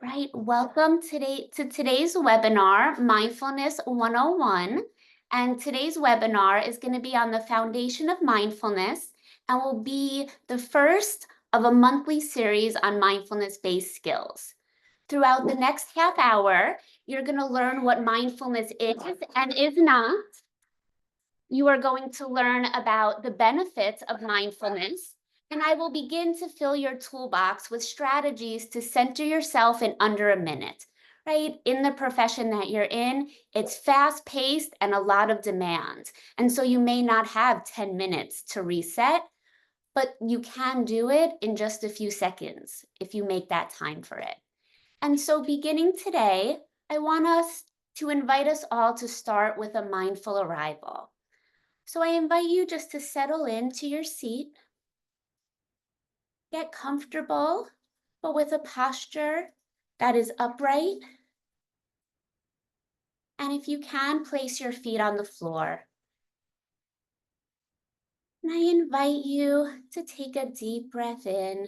Right, welcome to today's webinar, Mindfulness 101. And today's webinar is going to be on the foundation of mindfulness and will be the first of a monthly series on mindfulness-based skills. Throughout the next half hour, you're going to learn what mindfulness is and is not. You are going to learn about the benefits of mindfulness, and I will begin to fill your toolbox with strategies to center yourself in under a minute, right? In the profession that you're in, it's fast paced and a lot of demand. And so you may not have 10 minutes to reset, but you can do it in just a few seconds if you make that time for it. And so beginning today, I want us to invite us all to start with a mindful arrival. So I invite you just to settle into your seat, get comfortable, but with a posture that is upright. And if you can, place your feet on the floor. And I invite you to take a deep breath in,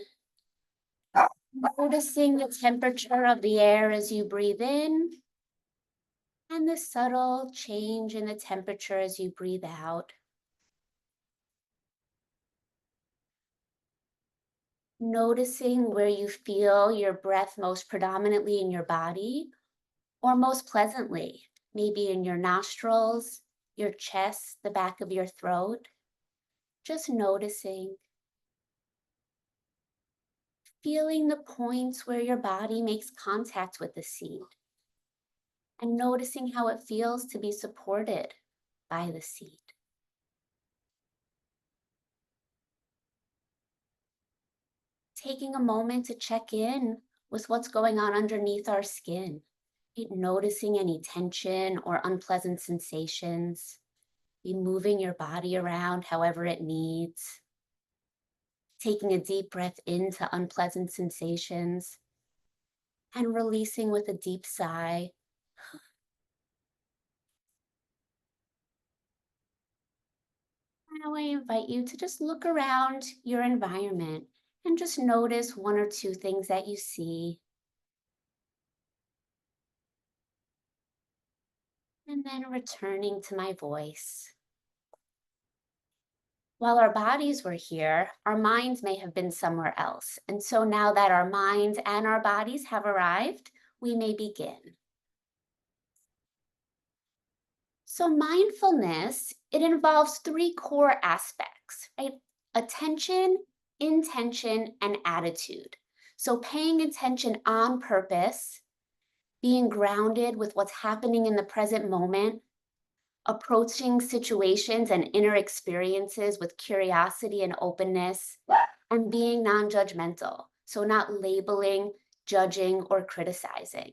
noticing the temperature of the air as you breathe in, and the subtle change in the temperature as you breathe out. Noticing where you feel your breath most predominantly in your body or most pleasantly, maybe in your nostrils, your chest, the back of your throat. Just noticing, feeling the points where your body makes contact with the seat, and noticing how it feels to be supported by the seat. Taking a moment to check in with what's going on underneath our skin, noticing any tension or unpleasant sensations, be moving your body around however it needs, taking a deep breath into unpleasant sensations and releasing with a deep sigh. Now I invite you to just look around your environment and just notice one or two things that you see. And then returning to my voice. While our bodies were here, our minds may have been somewhere else. And so now that our minds and our bodies have arrived, we may begin. So mindfulness, it involves three core aspects, right? Attention, intention, and attitude. So paying attention on purpose, being grounded with what's happening in the present moment, approaching situations and inner experiences with curiosity and openness, and being non-judgmental. So not labeling, judging, or criticizing.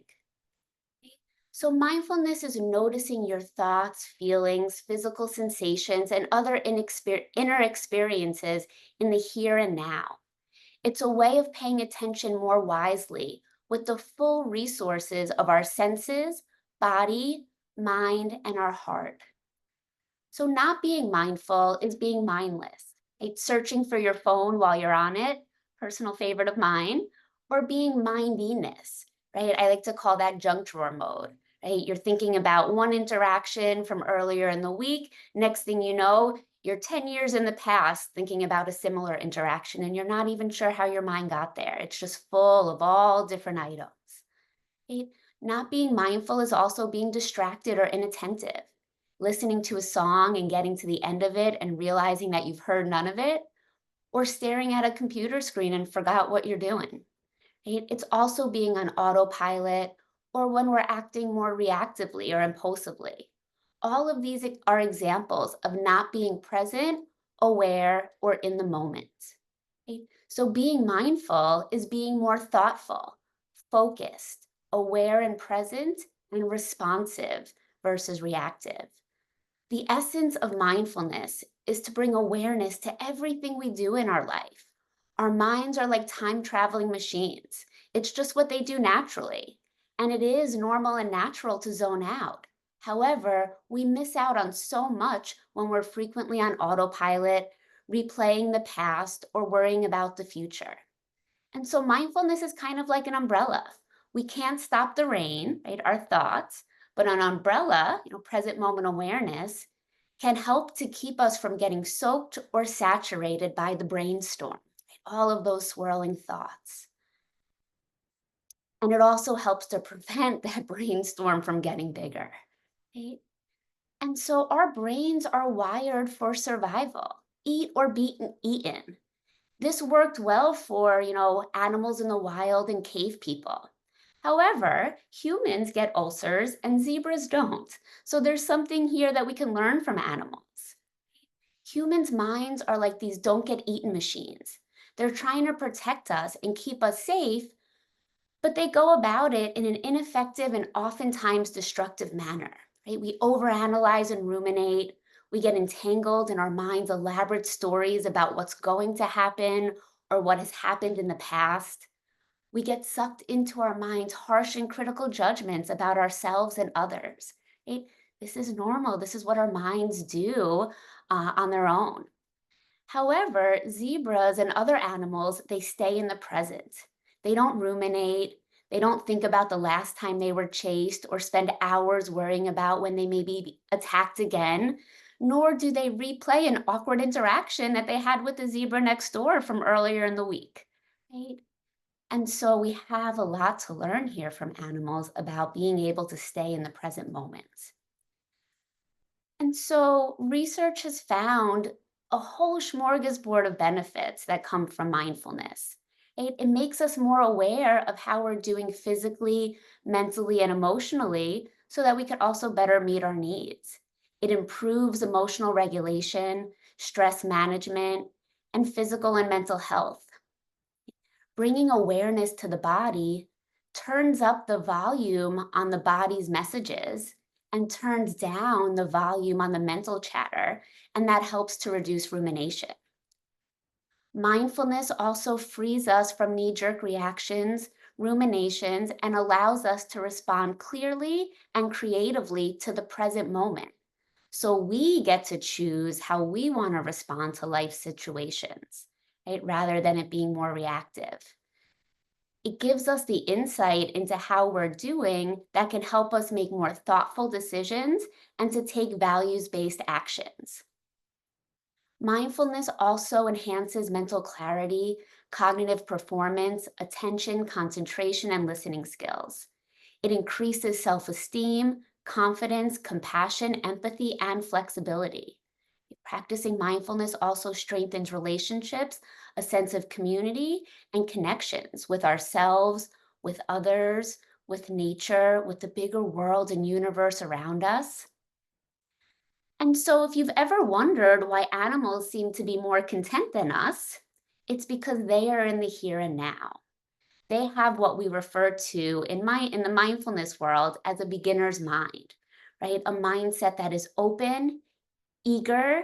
So mindfulness is noticing your thoughts, feelings, physical sensations, and other inner experiences in the here and now. It's a way of paying attention more wisely with the full resources of our senses, body, mind, and our heart. So not being mindful is being mindless. It's searching for your phone while you're on it, personal favorite of mine, or being mindiness, right? I like to call that junk drawer mode, right? You're thinking about one interaction from earlier in the week. Next thing you know, you're 10 years in the past thinking about a similar interaction, and you're not even sure how your mind got there. It's just full of all different items. Right? Not being mindful is also being distracted or inattentive. Listening to a song and getting to the end of it and realizing that you've heard none of it, or staring at a computer screen and forgot what you're doing. Right? It's also being on autopilot or when we're acting more reactively or impulsively. All of these are examples of not being present, aware, or in the moment. Right? So being mindful is being more thoughtful, focused, aware and present, and responsive versus reactive. The essence of mindfulness is to bring awareness to everything we do in our life. Our minds are like time traveling machines. It's just what they do naturally. And it is normal and natural to zone out. However, we miss out on so much when we're frequently on autopilot, replaying the past, or worrying about the future. And so mindfulness is kind of like an umbrella. We can't stop the rain, right? Our thoughts, but an umbrella, present moment awareness, can help to keep us from getting soaked or saturated by the brainstorm, right? All of those swirling thoughts. And it also helps to prevent that brainstorm from getting bigger, right? And so our brains are wired for survival, eat or be eaten. This worked well for, animals in the wild and cave people. However, humans get ulcers and zebras don't. So there's something here that we can learn from animals. Humans' minds are like these don't get eaten machines. They're trying to protect us and keep us safe, but they go about it in an ineffective and oftentimes destructive manner, right? We overanalyze and ruminate. We get entangled in our mind's elaborate stories about what's going to happen or what has happened in the past. We get sucked into our mind's harsh and critical judgments about ourselves and others, right? This is normal. This is what our minds do on their own. However, zebras and other animals, they stay in the present. They don't ruminate. They don't think about the last time they were chased or spend hours worrying about when they may be attacked again, nor do they replay an awkward interaction that they had with the zebra next door from earlier in the week, right? And so we have a lot to learn here from animals about being able to stay in the present moment. And so research has found a whole smorgasbord of benefits that come from mindfulness. It makes us more aware of how we're doing physically, mentally, and emotionally so that we can also better meet our needs. It improves emotional regulation, stress management, and physical and mental health. Bringing awareness to the body turns up the volume on the body's messages and turns down the volume on the mental chatter, and that helps to reduce rumination. Mindfulness also frees us from knee jerk reactions, ruminations, and allows us to respond clearly and creatively to the present moment. So we get to choose how we want to respond to life situations, right? Rather than it being more reactive. It gives us the insight into how we're doing that can help us make more thoughtful decisions and to take values based actions. Mindfulness also enhances mental clarity, cognitive performance, attention, concentration, and listening skills. It increases self esteem, confidence, compassion, empathy, and flexibility. Practicing mindfulness also strengthens relationships, a sense of community, and connections with ourselves, with others, with nature, with the bigger world and universe around us. And so, if you've ever wondered why animals seem to be more content than us, it's because they are in the here and now. They have what we refer to in the mindfulness world as a beginner's mind, right? A mindset that is open, eager,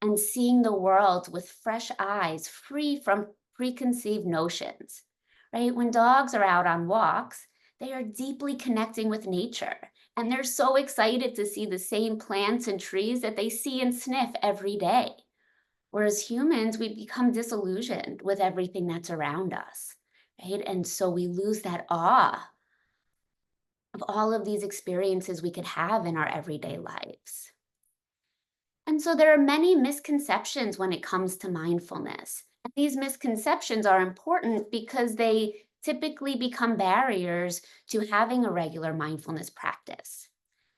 and seeing the world with fresh eyes, free from preconceived notions, right? When dogs are out on walks, they are deeply connecting with nature. And they're so excited to see the same plants and trees that they see and sniff every day. Whereas humans, we become disillusioned with everything that's around us, right? And so we lose that awe of all of these experiences we could have in our everyday lives. And so there are many misconceptions when it comes to mindfulness. And these misconceptions are important because they typically become barriers to having a regular mindfulness practice.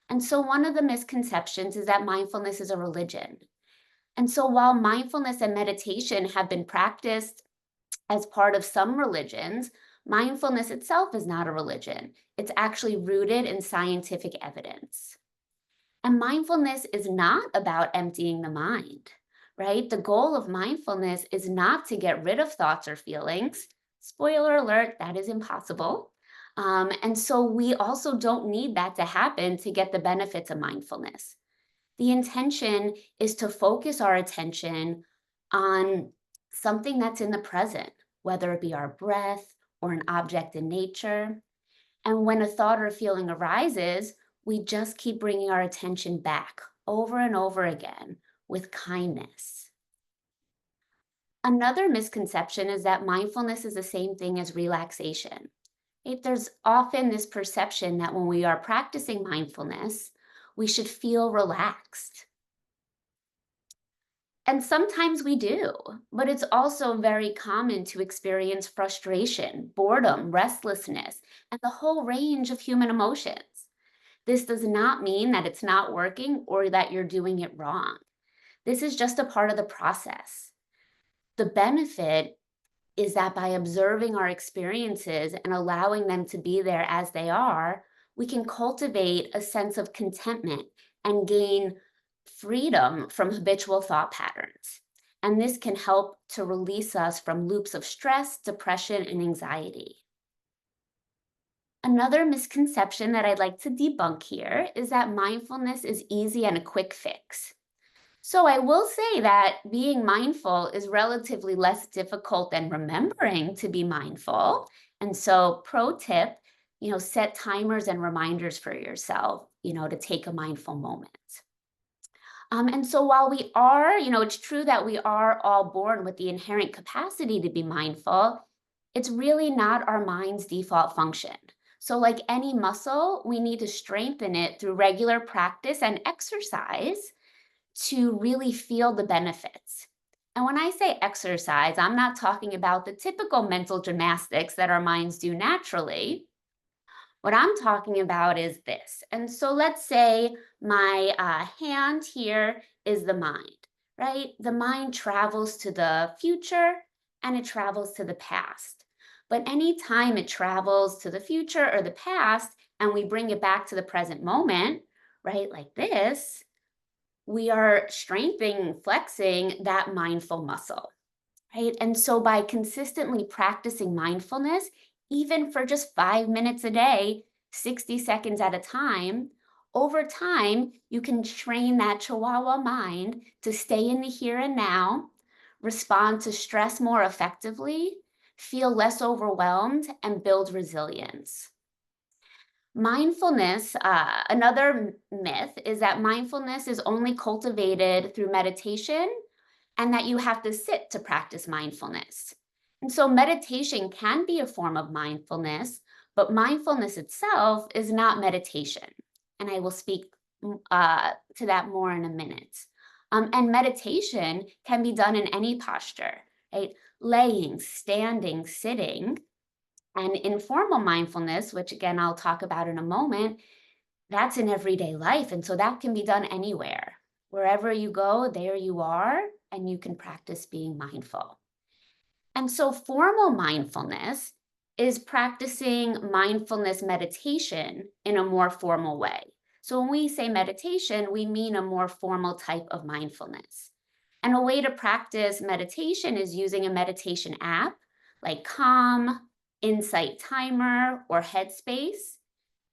And so one of the misconceptions is that mindfulness is a religion. And so while mindfulness and meditation have been practiced as part of some religions, mindfulness itself is not a religion. It's actually rooted in scientific evidence. And mindfulness is not about emptying the mind, right? The goal of mindfulness is not to get rid of thoughts or feelings. Spoiler alert, that is impossible. And so we also don't need that to happen to get the benefits of mindfulness. The intention is to focus our attention on something that's in the present, whether it be our breath or an object in nature. And when a thought or feeling arises, we just keep bringing our attention back over and over again with kindness. Another misconception is that mindfulness is the same thing as relaxation. There's often this perception that when we are practicing mindfulness, we should feel relaxed. And sometimes we do, but it's also very common to experience frustration, boredom, restlessness, and the whole range of human emotions. This does not mean that it's not working or that you're doing it wrong. This is just a part of the process. The benefit is that by observing our experiences and allowing them to be there as they are, we can cultivate a sense of contentment and gain freedom from habitual thought patterns. And this can help to release us from loops of stress, depression, and anxiety. Another misconception that I'd like to debunk here is that mindfulness is easy and a quick fix. So I will say that being mindful is relatively less difficult than remembering to be mindful. And so pro tip, set timers and reminders for yourself, to take a mindful moment. And so while we are, it's true that we are all born with the inherent capacity to be mindful, it's really not our mind's default function. So like any muscle, we need to strengthen it through regular practice and exercise to really feel the benefits. And when I say exercise, I'm not talking about the typical mental gymnastics that our minds do naturally. What I'm talking about is this. And so let's say my hand here is the mind, right? The mind travels to the future and it travels to the past. But anytime it travels to the future or the past and we bring it back to the present moment, right, like this, we are strengthening, flexing that mindful muscle, right? And so by consistently practicing mindfulness, even for just 5 minutes a day, 60 seconds at a time, over time, you can train that Chihuahua mind to stay in the here and now, respond to stress more effectively, feel less overwhelmed, and build resilience. Mindfulness, another myth is that mindfulness is only cultivated through meditation and that you have to sit to practice mindfulness. And so meditation can be a form of mindfulness, but mindfulness itself is not meditation. And I will speak to that more in a minute. And meditation can be done in any posture, right? Laying, standing, sitting. And informal mindfulness, which again, I'll talk about in a moment, that's in everyday life. And so that can be done anywhere. Wherever you go, there you are, and you can practice being mindful. And so formal mindfulness is practicing mindfulness meditation in a more formal way. So when we say meditation, we mean a more formal type of mindfulness. And a way to practice meditation is using a meditation app like Calm, Insight Timer, or Headspace.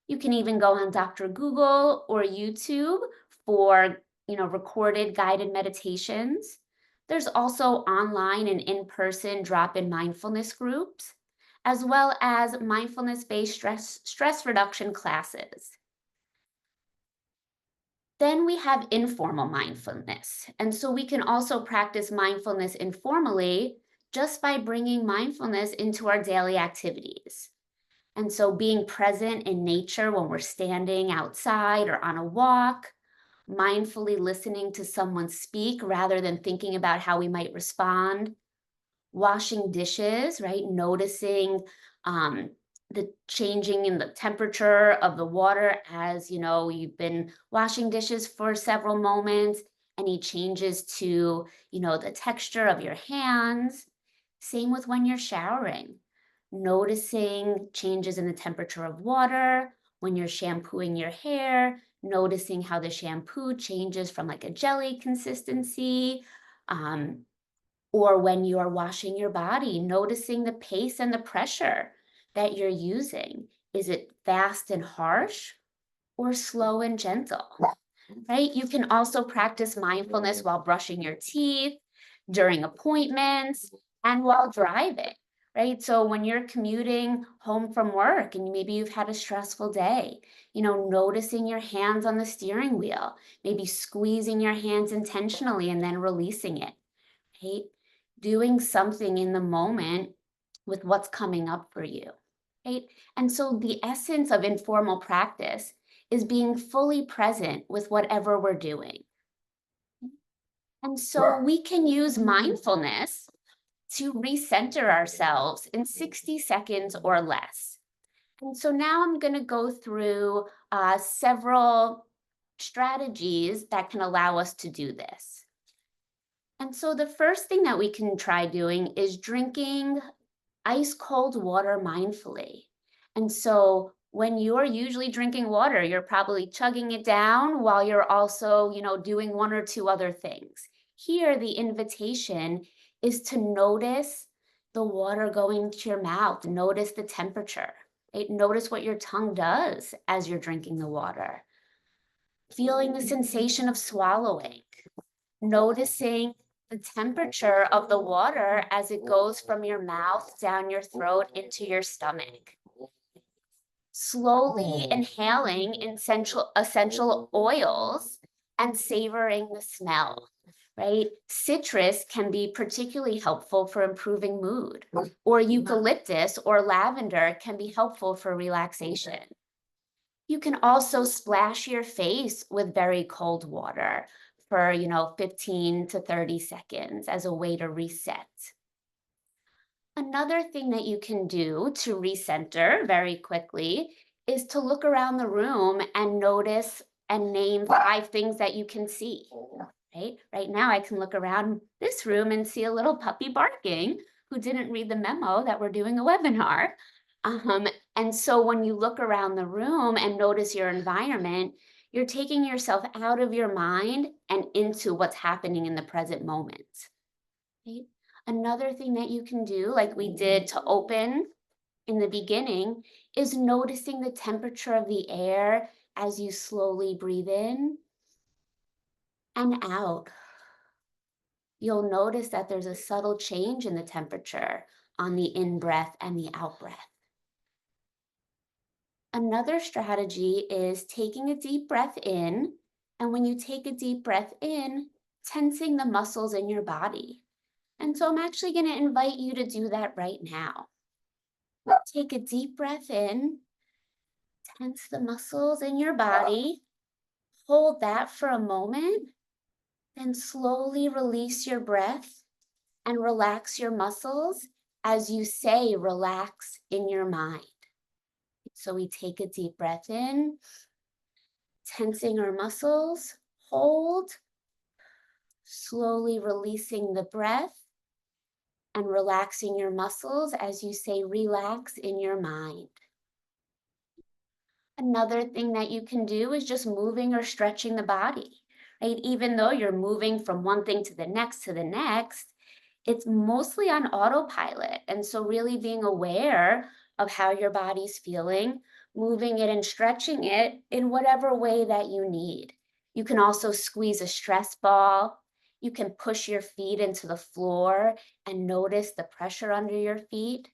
You can even go on Dr. Google or YouTube for, recorded guided meditations. There's also online and in-person drop-in mindfulness groups, as well as mindfulness-based stress reduction classes. Then we have informal mindfulness. And so we can also practice mindfulness informally just by bringing mindfulness into our daily activities. And so being present in nature when we're standing outside or on a walk, mindfully listening to someone speak rather than thinking about how we might respond, washing dishes, right? Noticing the changing in the temperature of the water as you've been washing dishes for several moments, any changes to the texture of your hands. Same with when you're showering, noticing changes in the temperature of water. When you're shampooing your hair, noticing how the shampoo changes from like a jelly consistency. Or when you are washing your body, noticing the pace and the pressure that you're using. Is it fast and harsh or slow and gentle? Right? You can also practice mindfulness while brushing your teeth, during appointments, and while driving. Right? So when you're commuting home from work and maybe you've had a stressful day, noticing your hands on the steering wheel, maybe squeezing your hands intentionally and then releasing it. Right? Doing something in the moment with what's coming up for you. right? And so the essence of informal practice is being fully present with whatever we're doing. And so we can use mindfulness to recenter ourselves in 60 seconds or less. And so now I'm going to go through several strategies that can allow us to do this. And so the first thing that we can try doing is drinking ice cold water mindfully. And so when you're usually drinking water, you're probably chugging it down while you're also, doing one or two other things. Here, the invitation is to notice the water going to your mouth, notice the temperature, right? Notice what your tongue does as you're drinking the water, feeling the sensation of swallowing, noticing the temperature of the water as it goes from your mouth down your throat into your stomach. Slowly inhaling essential oils and savoring the smell, right? Citrus can be particularly helpful for improving mood, or eucalyptus or lavender can be helpful for relaxation. You can also splash your face with very cold water for, 15 to 30 seconds as a way to reset. Another thing that you can do to recenter very quickly is to look around the room and notice and name 5 things that you can see, right? Right now, I can look around this room and see a little puppy barking who didn't read the memo that we're doing a webinar. And so when you look around the room and notice your environment, you're taking yourself out of your mind and into what's happening in the present moment. Right? Another thing that you can do, like we did to open in the beginning, is noticing the temperature of the air as you slowly breathe in and out. You'll notice that there's a subtle change in the temperature on the in breath and the out breath. Another strategy is taking a deep breath in, and when you take a deep breath in, tensing the muscles in your body. And so I'm actually going to invite you to do that right now. Take a deep breath in, tense the muscles in your body, hold that for a moment, then slowly release your breath and relax your muscles as you say relax in your mind. So we take a deep breath in, tensing our muscles, hold, slowly releasing the breath and relaxing your muscles as you say relax in your mind. Another thing that you can do is just moving or stretching the body, right? Even though you're moving from one thing to the next, it's mostly on autopilot. And so really being aware of how your body's feeling, moving it and stretching it in whatever way that you need. You can also squeeze a stress ball. You can push your feet into the floor and notice the pressure under your feet,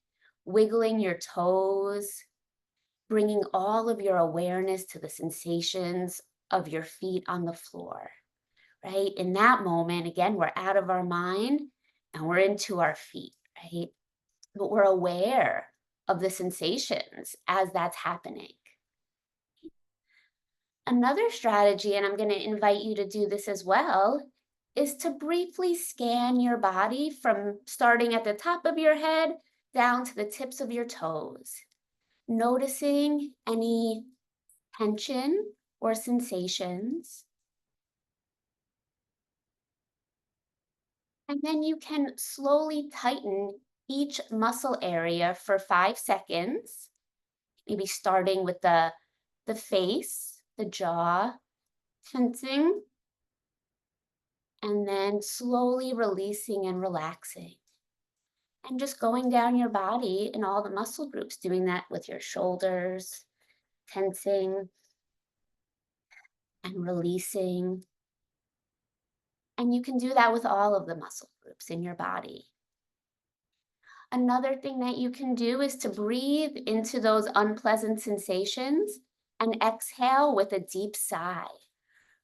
wiggling your toes, bringing all of your awareness to the sensations of your feet on the floor, right? In that moment, again, we're out of our mind and we're into our feet, right? But we're aware of the sensations as that's happening. Another strategy, and I'm going to invite you to do this as well, is to briefly scan your body from starting at the top of your head down to the tips of your toes, noticing any tension or sensations. And then you can slowly tighten each muscle area for 5 seconds, maybe starting with the face, the jaw, tensing, and then slowly releasing and relaxing. And just going down your body in all the muscle groups, doing that with your shoulders, tensing and releasing. And you can do that with all of the muscle groups in your body. Another thing that you can do is to breathe into those unpleasant sensations and exhale with a deep sigh,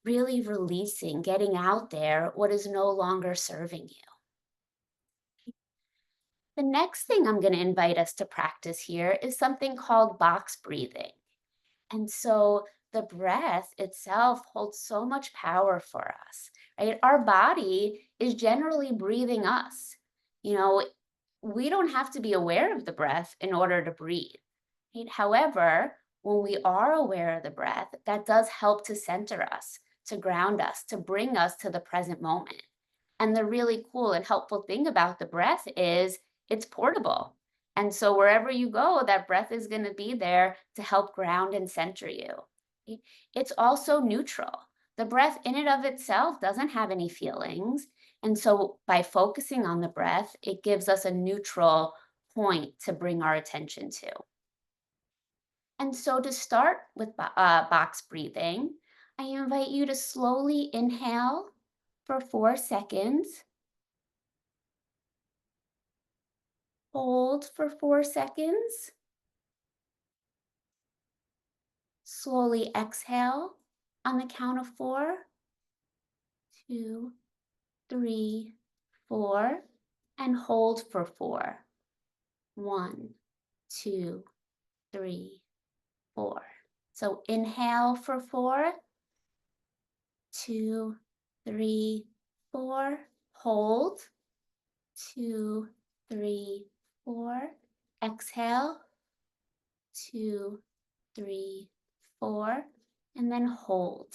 really releasing, getting out there what is no longer serving you. The next thing I'm going to invite us to practice here is something called box breathing. And so the breath itself holds so much power for us, right? Our body is generally breathing us. You know, we don't have to be aware of the breath in order to breathe, right? However, when we are aware of the breath, that does help to center us, to ground us, to bring us to the present moment. And the really cool and helpful thing about the breath is it's portable. And so wherever you go, that breath is going to be there to help ground and center you. It's also neutral. The breath in and of itself doesn't have any feelings. And so by focusing on the breath, it gives us a neutral point to bring our attention to. And so to start with box breathing, I invite you to slowly inhale for 4 seconds, hold for 4 seconds, slowly exhale on the count of 4, 2, 3, 4, and hold for 4. 1, 2, 3, 4. So inhale for 4, 2, 3, 4. Hold. 2, 3, 4. Exhale. 2, 3, 4. And then hold.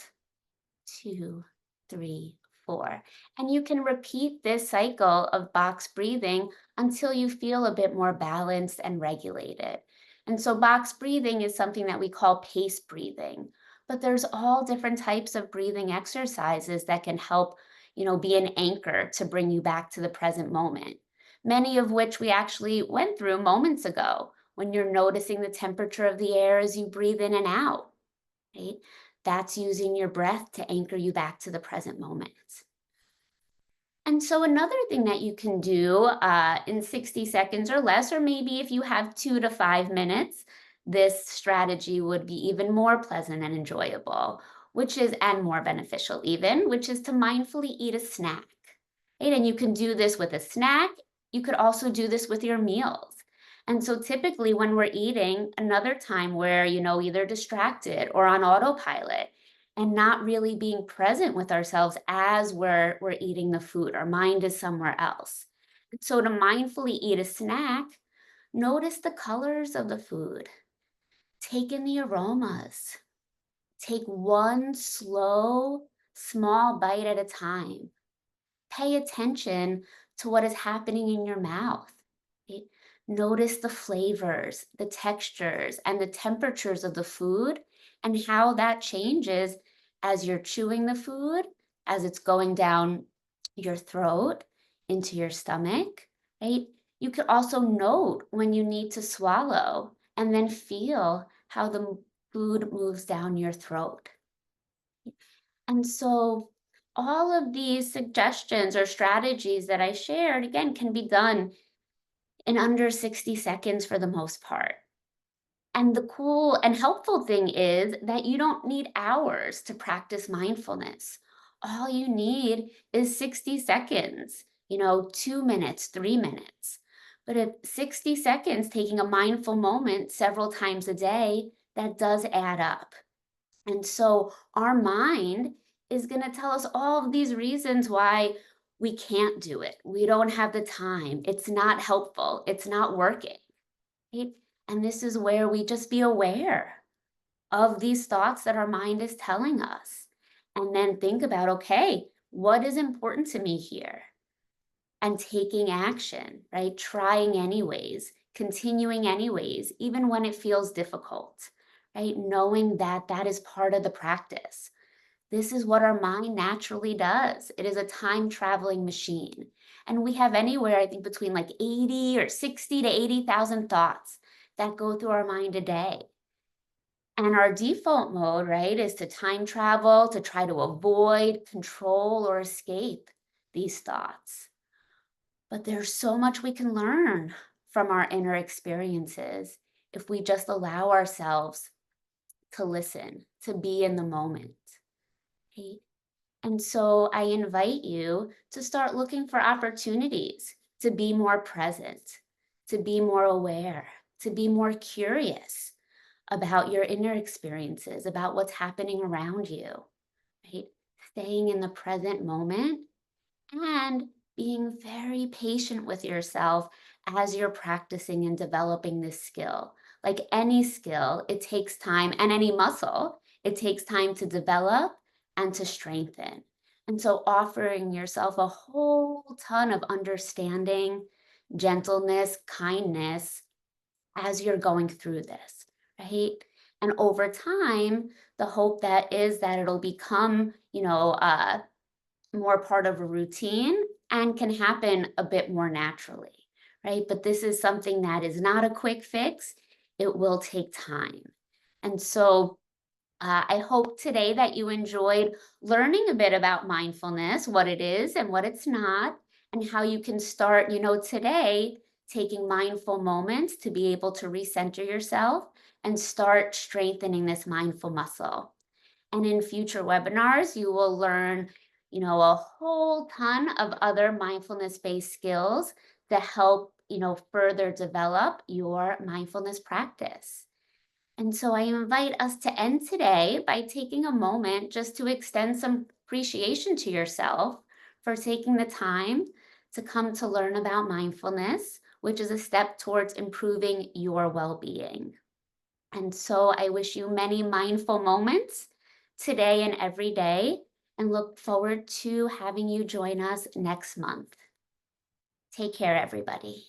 2, 3, 4. And you can repeat this cycle of box breathing until you feel a bit more balanced and regulated. And so box breathing is something that we call pace breathing, but there's all different types of breathing exercises that can help, be an anchor to bring you back to the present moment. Many of which we actually went through moments ago when you're noticing the temperature of the air as you breathe in and out, right? That's using your breath to anchor you back to the present moment. And so another thing that you can do in 60 seconds or less, or maybe if you have 2 to 5 minutes, this strategy would be even more pleasant and enjoyable, and more beneficial even, which is to mindfully eat a snack. Right? And you can do this with a snack. You could also do this with your meals. And so typically when we're eating, another time where, either distracted or on autopilot and not really being present with ourselves as we're eating the food, our mind is somewhere else. And so to mindfully eat a snack, notice the colors of the food, take in the aromas, take one slow, small bite at a time. Pay attention to what is happening in your mouth. Right? Notice the flavors, the textures, and the temperatures of the food and how that changes as you're chewing the food, as it's going down your throat into your stomach, right? You could also note when you need to swallow and then feel how the food moves down your throat. And so all of these suggestions or strategies that I shared, again, can be done in under 60 seconds for the most part. And the cool and helpful thing is that you don't need hours to practice mindfulness. All you need is 60 seconds, 2 minutes, 3 minutes. But at 60 seconds, taking a mindful moment several times a day, that does add up. And so our mind is going to tell us all of these reasons why we can't do it. We don't have the time. It's not helpful. It's not working. Right? And this is where we just be aware of these thoughts that our mind is telling us. And then think about, okay, what is important to me here? And taking action, right? Trying anyways, continuing anyways, even when it feels difficult, right? Knowing that that is part of the practice. This is what our mind naturally does. It is a time traveling machine. And we have anywhere, I think, between like 80 or 60 to 80,000 thoughts that go through our mind a day. And our default mode, right, is to time travel, to try to avoid, control, or escape these thoughts. But there's so much we can learn from our inner experiences if we just allow ourselves to listen, to be in the moment. Right? And so I invite you to start looking for opportunities to be more present, to be more aware, to be more curious about your inner experiences, about what's happening around you, right? Staying in the present moment and being very patient with yourself as you're practicing and developing this skill. Like any skill, it takes time, and any muscle, it takes time to develop and to strengthen. And so, offering yourself a whole ton of understanding, gentleness, kindness as you're going through this, right? And over time, the hope that is that it'll become, more part of a routine and can happen a bit more naturally, right? But this is something that is not a quick fix. It will take time. And so I hope today that you enjoyed learning a bit about mindfulness, what it is and what it's not, and how you can start, today taking mindful moments to be able to recenter yourself and start strengthening this mindful muscle. And in future webinars, you will learn, a whole ton of other mindfulness-based skills to help, further develop your mindfulness practice. And so I invite us to end today by taking a moment just to extend some appreciation to yourself for taking the time to come to learn about mindfulness, which is a step towards improving your well-being. And so I wish you many mindful moments today and every day, and look forward to having you join us next month. Take care, everybody.